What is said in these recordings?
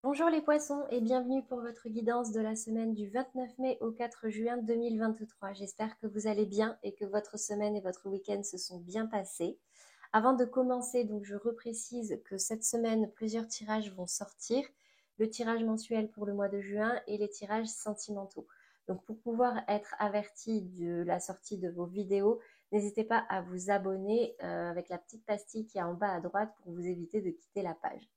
Bonjour les poissons et bienvenue pour votre guidance de la semaine du 29 mai au 4 juin 2023. J'espère que vous allez bien et que votre semaine et votre week-end se sont bien passés. Avant de commencer, donc je reprécise que cette semaine, plusieurs tirages vont sortir. Le tirage mensuel pour le mois de juin et les tirages sentimentaux. Donc pour pouvoir être averti de la sortie de vos vidéos, n'hésitez pas à vous abonner avec la petite pastille qui est en bas à droite pour vous éviter de quitter la page.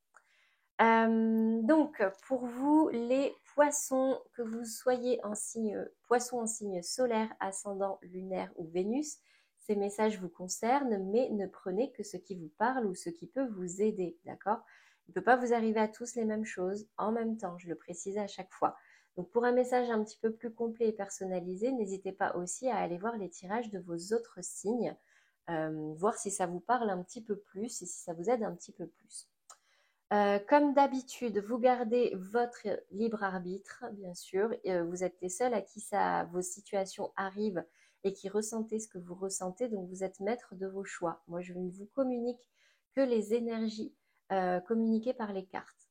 Donc, pour vous, les poissons, que vous soyez en signe poisson en signe solaire, ascendant, lunaire ou Vénus, ces messages vous concernent, mais ne prenez que ce qui vous parle ou ce qui peut vous aider, d'accord? Il ne peut pas vous arriver à tous les mêmes choses en même temps, je le précise à chaque fois. Donc, pour un message un petit peu plus complet et personnalisé, n'hésitez pas aussi à aller voir les tirages de vos autres signes, voir si ça vous parle un petit peu plus et si ça vous aide un petit peu plus. Comme d'habitude, vous gardez votre libre arbitre, bien sûr. Vous êtes les seuls à qui vos situations arrivent et qui ressentez ce que vous ressentez, donc vous êtes maître de vos choix. Moi, je ne vous communique que les énergies communiquées par les cartes.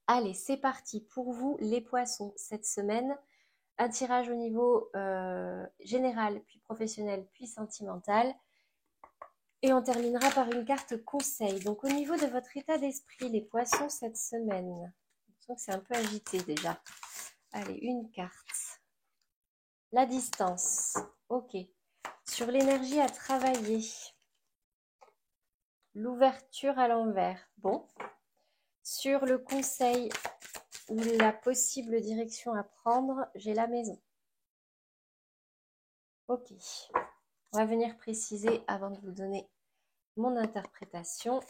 Allez, c'est parti pour vous, les poissons, cette semaine. Un tirage au niveau général, puis professionnel, puis sentimental. Et on terminera par une carte conseil. Donc au niveau de votre état d'esprit, les poissons, cette semaine, je sens que c'est un peu agité déjà. Allez, une carte. La distance. Ok. Sur l'énergie à travailler. L'ouverture à l'envers. Bon. Sur le conseil ou la possible direction à prendre, j'ai la maison. Ok. On va venir préciser avant de vous donner mon interprétation.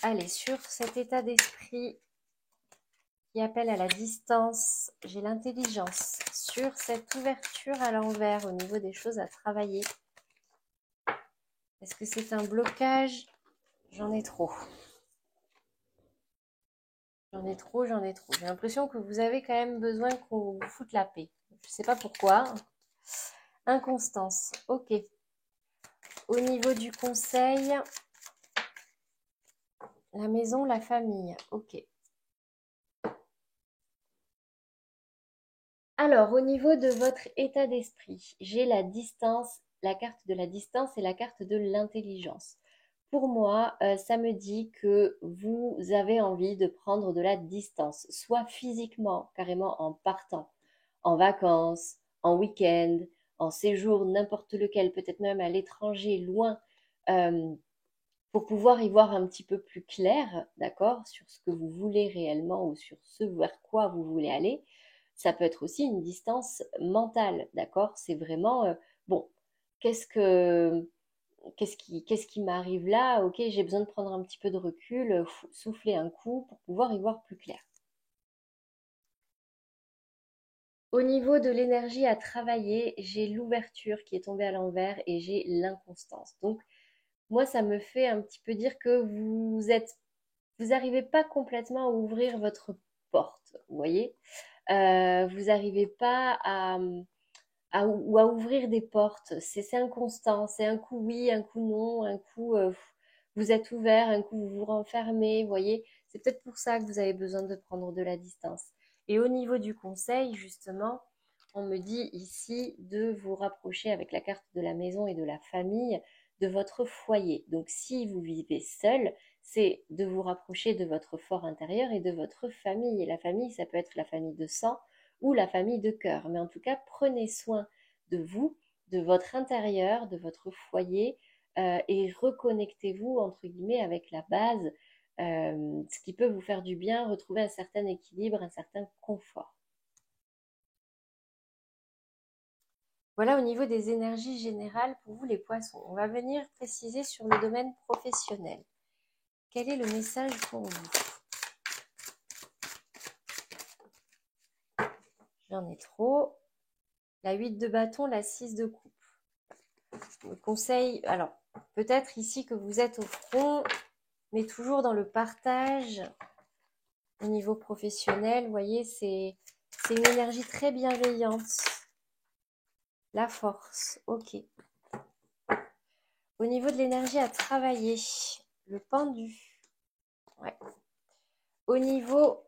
Allez, sur cet état d'esprit qui appelle à la distance, j'ai l'intelligence. Sur cette ouverture à l'envers au niveau des choses à travailler, est-ce que c'est un blocage? J'en ai trop. J'en ai trop. J'ai l'impression que vous avez quand même besoin qu'on vous foute la paix. Je ne sais pas pourquoi. Inconstance, ok. Au niveau du conseil, la maison, la famille, ok. Alors, au niveau de votre état d'esprit, j'ai la distance, la carte de la distance et la carte de l'intelligence. Pour moi, ça me dit que vous avez envie de prendre de la distance, soit physiquement, carrément en partant, en vacances, en week-end, en séjour, n'importe lequel, peut-être même à l'étranger, loin, euh, pour pouvoir y voir un petit peu plus clair, d'accord, sur ce que vous voulez réellement ou sur ce vers quoi vous voulez aller. Ça peut être aussi une distance mentale, d'accord? C'est vraiment, bon, qu'est-ce que, qu'est-ce qui m'arrive là? Ok, j'ai besoin de prendre un petit peu de recul, souffler un coup pour pouvoir y voir plus clair. Au niveau de l'énergie à travailler, j'ai l'ouverture qui est tombée à l'envers et j'ai l'inconstance. Donc, moi, ça me fait un petit peu dire que vous n'arrivez pas complètement à ouvrir votre porte, vous voyez? Vous n'arrivez pas ou à ouvrir des portes. C'est inconstant. C'est un coup oui, un coup non, un coup vous êtes ouvert, un coup vous vous renfermez. Vous voyez, c'est peut-être pour ça que vous avez besoin de prendre de la distance. Et au niveau du conseil, justement, on me dit ici de vous rapprocher avec la carte de la maison et de la famille de votre foyer. Donc si vous vivez seul, c'est de vous rapprocher de votre fort intérieur et de votre famille. Et la famille, ça peut être la famille de sang ou la famille de cœur. Mais en tout cas, prenez soin de vous, de votre intérieur, de votre foyer et reconnectez-vous, entre guillemets, avec la base, ce qui peut vous faire du bien, retrouver un certain équilibre, un certain confort. Voilà au niveau des énergies générales pour vous les poissons. On va venir préciser sur le domaine professionnel. Quel est le message pour vous? J'en ai trop. La 8 de bâton, la 6 de coupe. Le conseil, alors peut-être ici que vous êtes au front, mais toujours dans le partage au niveau professionnel. Vous voyez, c'est une énergie très bienveillante. La force, ok. Au niveau de l'énergie à travailler, le pendu. Ouais. au niveau,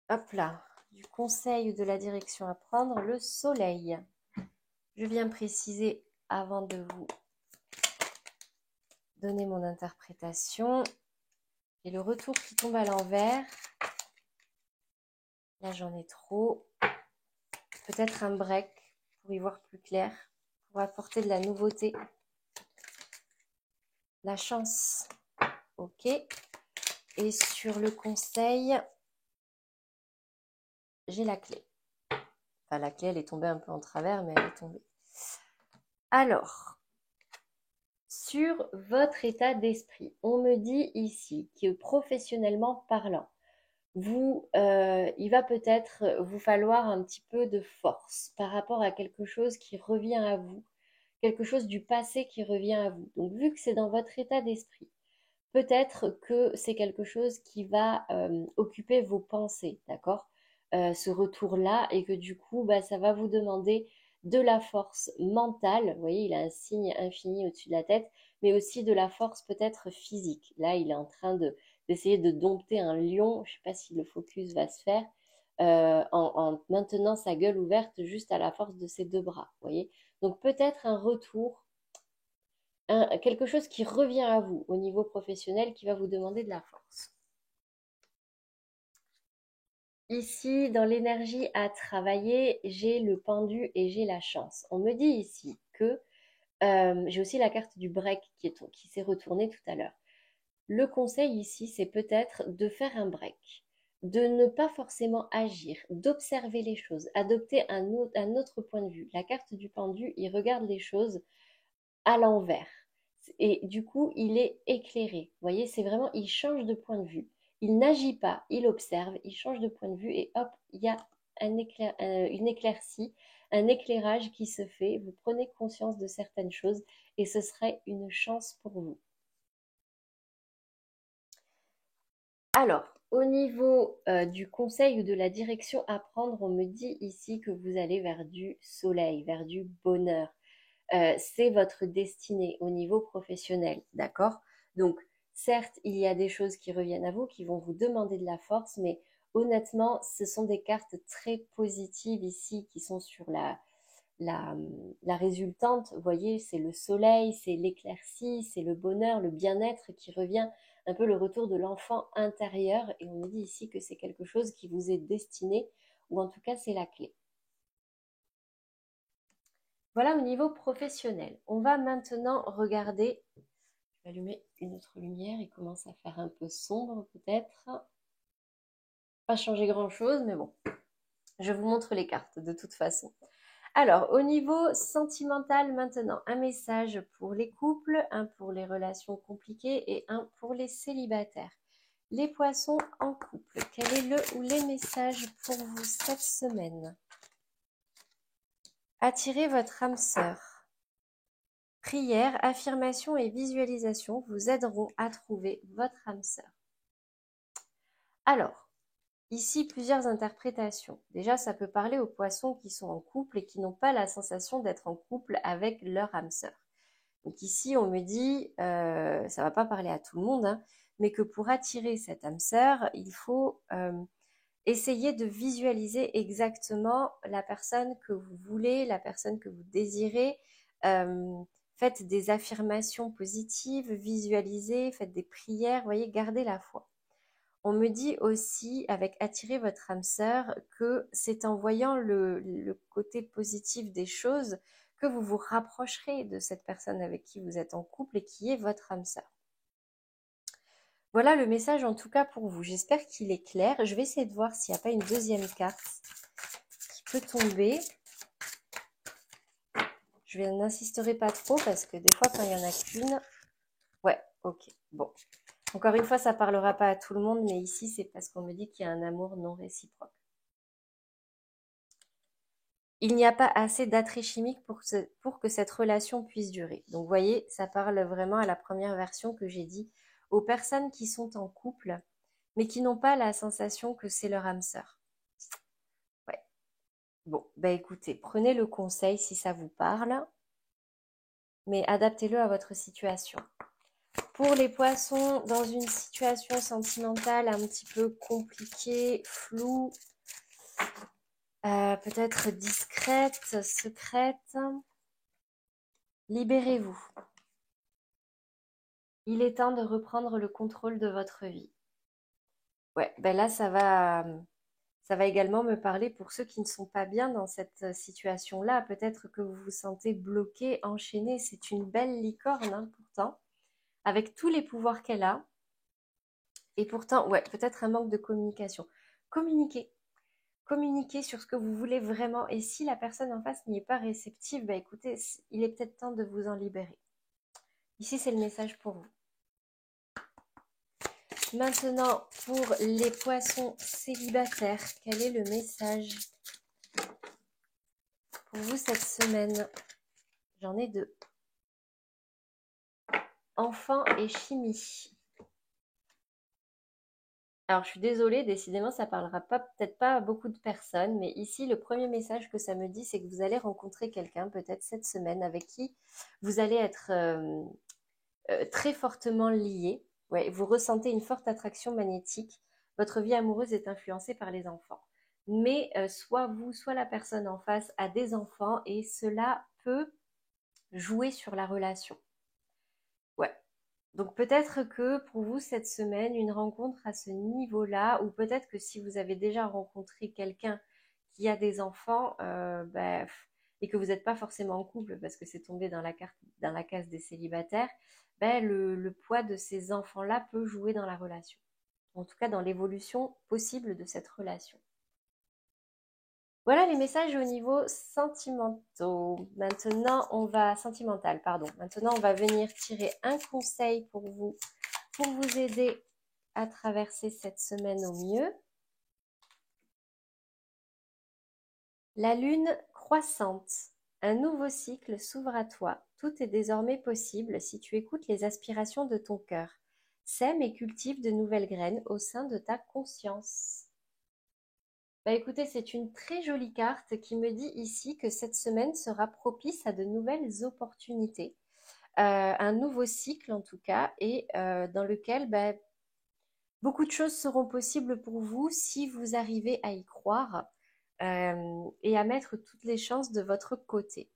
hop là, du conseil ou de la direction à prendre, le soleil. Je viens préciser avant de vous donner mon interprétation. Et le retour qui tombe à l'envers. Là, j'en ai trop. Peut-être un break pour y voir plus clair, pour apporter de la nouveauté. La chance. Ok. Et sur le conseil, j'ai la clé. Enfin, la clé, elle est tombée un peu en travers, mais elle est tombée. Alors, sur votre état d'esprit, on me dit ici que professionnellement parlant, il va peut-être vous falloir un petit peu de force par rapport à quelque chose qui revient à vous, quelque chose du passé qui revient à vous. Donc, vu que c'est dans votre état d'esprit, peut-être que c'est quelque chose qui va occuper vos pensées, d'accord? Ce retour-là, et que du coup, bah, ça va vous demander de la force mentale. Vous voyez, il a un signe infini au-dessus de la tête, mais aussi de la force peut-être physique. Là, il est en train d'essayer de dompter un lion. Je ne sais pas si le focus va se faire. En maintenant sa gueule ouverte juste à la force de ses deux bras. Vous voyez? Donc peut-être un retour, quelque chose qui revient à vous au niveau professionnel qui va vous demander de la force. Ici, dans l'énergie à travailler, j'ai le pendu et j'ai la chance. On me dit ici que j'ai aussi la carte du break qui s'est retournée tout à l'heure. Le conseil ici, c'est peut-être de faire un break, de ne pas forcément agir, d'observer les choses, adopter un autre point de vue. La carte du pendu, il regarde les choses à l'envers. Et du coup, il est éclairé. Vous voyez, c'est vraiment, il change de point de vue. Il n'agit pas, il observe, il change de point de vue et hop, il y a une éclaircie, un éclairage qui se fait. Vous prenez conscience de certaines choses et ce serait une chance pour vous. Alors, au niveau du conseil ou de la direction à prendre, on me dit ici que vous allez vers du soleil, vers du bonheur. C'est votre destinée au niveau professionnel, d'accord? Donc, certes, il y a des choses qui reviennent à vous, qui vont vous demander de la force, mais honnêtement, ce sont des cartes très positives ici qui sont sur la résultante. Vous voyez, c'est le soleil, c'est l'éclaircie, c'est le bonheur, le bien-être qui revient, un peu le retour de l'enfant intérieur. Et on me dit ici que c'est quelque chose qui vous est destiné, ou en tout cas, c'est la clé. Voilà au niveau professionnel. On va maintenant regarder. Je vais allumer une autre lumière. Il commence à faire un peu sombre peut-être. Pas changer grand-chose, mais bon. Je vous montre les cartes de toute façon. Alors, au niveau sentimental maintenant, un message pour les couples, un pour les relations compliquées et un pour les célibataires. Les poissons en couple, quel est le ou les messages pour vous cette semaine? Attirez votre âme sœur. Prière, affirmation et visualisation vous aideront à trouver votre âme sœur. Alors, ici, plusieurs interprétations. Déjà, ça peut parler aux poissons qui sont en couple et qui n'ont pas la sensation d'être en couple avec leur âme sœur. Donc ici, on me dit, ça ne va pas parler à tout le monde, hein, mais que pour attirer cette âme sœur, il faut essayer de visualiser exactement la personne que vous voulez, la personne que vous désirez. Faites des affirmations positives, visualisez, faites des prières, voyez, gardez la foi. On me dit aussi, avec attirer votre âme sœur, que c'est en voyant le côté positif des choses que vous vous rapprocherez de cette personne avec qui vous êtes en couple et qui est votre âme sœur. Voilà le message en tout cas pour vous. J'espère qu'il est clair. Je vais essayer de voir s'il n'y a pas une deuxième carte qui peut tomber. Je n'insisterai pas trop parce que des fois quand il n'y en a qu'une... Ouais, ok, bon. Encore une fois, ça ne parlera pas à tout le monde, mais ici c'est parce qu'on me dit qu'il y a un amour non réciproque. Il n'y a pas assez d'attrait chimique pour que cette relation puisse durer. Donc vous voyez, ça parle vraiment à la première version que j'ai dit, aux personnes qui sont en couple, mais qui n'ont pas la sensation que c'est leur âme sœur. Ouais. Bon, bah écoutez, prenez le conseil si ça vous parle, mais adaptez-le à votre situation. Pour les poissons, dans une situation sentimentale un petit peu compliquée, floue, peut-être discrète, secrète, libérez-vous. Il est temps de reprendre le contrôle de votre vie. Ouais, ben là, ça va également me parler pour ceux qui ne sont pas bien dans cette situation-là. Peut-être que vous vous sentez bloqué, enchaîné. C'est une belle licorne, hein, pourtant, avec tous les pouvoirs qu'elle a. Et pourtant, ouais, peut-être un manque de communication. Communiquez. Communiquez sur ce que vous voulez vraiment. Et si la personne en face n'y est pas réceptive, bah écoutez, il est peut-être temps de vous en libérer. Ici, c'est le message pour vous. Maintenant, pour les poissons célibataires, quel est le message pour vous cette semaine? J'en ai deux. Enfant et chimie. Alors, je suis désolée, décidément, ça parlera peut-être pas à beaucoup de personnes, mais ici, le premier message que ça me dit, c'est que vous allez rencontrer quelqu'un, peut-être cette semaine, avec qui vous allez être très fortement lié. Ouais, vous ressentez une forte attraction magnétique. Votre vie amoureuse est influencée par les enfants. Mais soit vous, soit la personne en face a des enfants et cela peut jouer sur la relation. Ouais. Donc peut-être que pour vous cette semaine, une rencontre à ce niveau-là, ou peut-être que si vous avez déjà rencontré quelqu'un qui a des enfants, et que vous n'êtes pas forcément en couple parce que c'est tombé dans dans la case des célibataires, le poids de ces enfants-là peut jouer dans la relation. En tout cas, dans l'évolution possible de cette relation. Voilà les messages au niveau sentimental. Maintenant, Maintenant, on va venir tirer un conseil pour vous aider à traverser cette semaine au mieux. La lune croissante. Un nouveau cycle s'ouvre à toi. Tout est désormais possible si tu écoutes les aspirations de ton cœur. Sème et cultive de nouvelles graines au sein de ta conscience. Bah écoutez, c'est une très jolie carte qui me dit ici que cette semaine sera propice à de nouvelles opportunités, un nouveau cycle en tout cas, et dans lequel beaucoup de choses seront possibles pour vous si vous arrivez à y croire et à mettre toutes les chances de votre côté.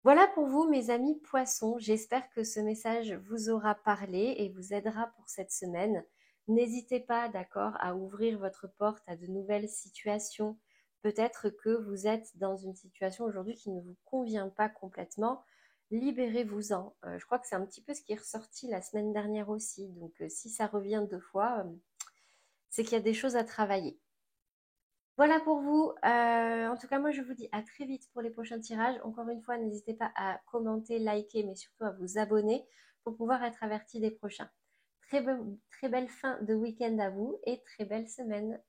Voilà pour vous, mes amis poissons. J'espère que ce message vous aura parlé et vous aidera pour cette semaine. N'hésitez pas, d'accord, à ouvrir votre porte à de nouvelles situations. Peut-être que vous êtes dans une situation aujourd'hui qui ne vous convient pas complètement. Libérez-vous-en. Je crois que c'est un petit peu ce qui est ressorti la semaine dernière aussi. Donc, si ça revient deux fois, c'est qu'il y a des choses à travailler. Voilà pour vous. En tout cas, moi, je vous dis à très vite pour les prochains tirages. Encore une fois, n'hésitez pas à commenter, liker, mais surtout à vous abonner pour pouvoir être averti des prochains. Très belle fin de week-end à vous et très belle semaine.